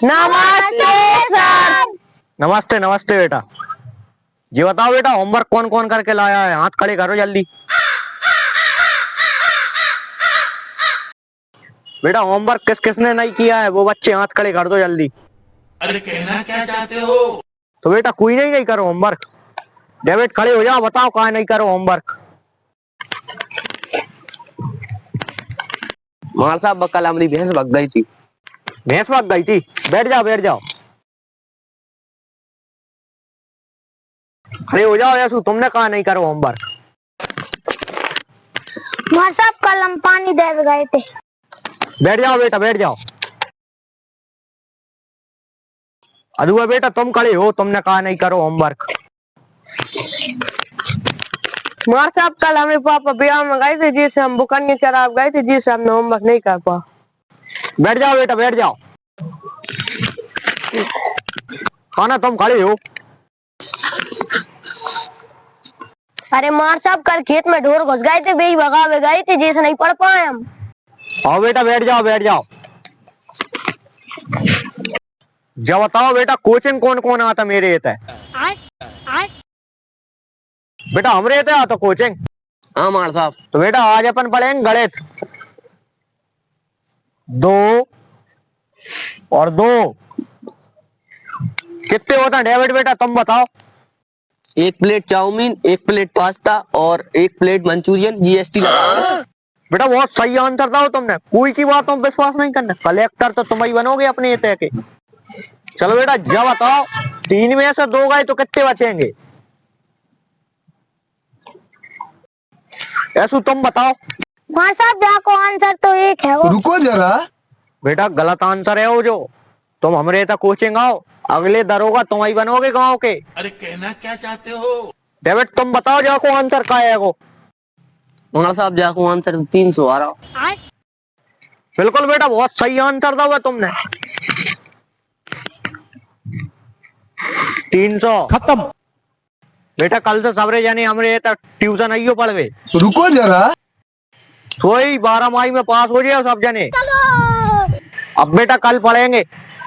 नमस्ते सर। नमस्ते नमस्ते बेटा। ये बताओ बेटा, होमवर्क कौन कौन करके लाया है? हाथ खड़े करो जल्दी। बेटा होमवर्क किस किसने नहीं किया है वो बच्चे हाथ खड़े कर दो जल्दी। अरे कहना क्या चाहते हो? तो बेटा कोई नहीं करो होमवर्क। डेविड खड़े हो जाओ, बताओ कहाँ नहीं करो होमवर्क। मार साहब कल हमारी भैंस भग गई थी। भैंस भाग गई थी? बैठ जाओ बैठ जाओ। खड़े हो जाओ यसु, तुमने कहा नहीं करो होमवर्क। मार साहब कल हम पानी दे गए थे। बैठ जाओ बेटा बैठ जाओ। अदुआ बेटा तुम खड़े हो, तुमने कहा नहीं करो होमवर्क। मार साहब कल हमें पापा ब्याह में गए थे जिससे हम बुकन्य शराब गए थे जिससे हमने होमवर्क नहीं कर पा। बैठ जाओ बेटा बैठ जाओ। खाना तुम खड़े हो। अरे मार साहब कल खेत में ढोर घुस गए थे, बेई भगावे गए थे जिससे नहीं पढ़ पाए हम। आओ बेटा बैठ जाओ बैठ जाओ। जब बताओ बेटा कोचिंग कौन कौन आता मेरे ये बेटा हमरे ये आता कोचिंग। हाँ मार साहब। तो बेटा आज अपन पढ़ेंगे गणित। 2 और 2 कितने होता है डेविड बेटा तुम बताओ। 1 प्लेट चाउमीन, 1 प्लेट पास्ता और 1 प्लेट मंचूरियन, जीएसटी लगा। बेटा बहुत सही आंसर था तुमने, कोई की बातों पर विश्वास नहीं करना। कलेक्टर तो तुम ही बनोगे अपने ये के। चलो बेटा जब बताओ 3 में से 2 गए तो कितने बचेंगे? ऐसु तुम बताओ। मार साहब जाको आंसर तो एक है वो। रुको जरा। बेटा गलत आंसर है वो जो। तुम हमरे तक कोचिंग आओ, अगले दरोगा तुम ही बनोगे गांव के। अरे कहना क्या चाहते हो? डेविड तुम बताओ जाको आंसर का है वो। मार साहब जाको आंसर 300 आ रहा। बिल्कुल बेटा बहुत सही आंसर था वो तुमने। 300 खत्म। बेटा कल से सबरे जाने हमरे तक ट्यूशन आइयो पढ़वे। रुको जरा। सोई 12 माही में पास हो जाए सब जने। अब बेटा कल पढ़ेंगे।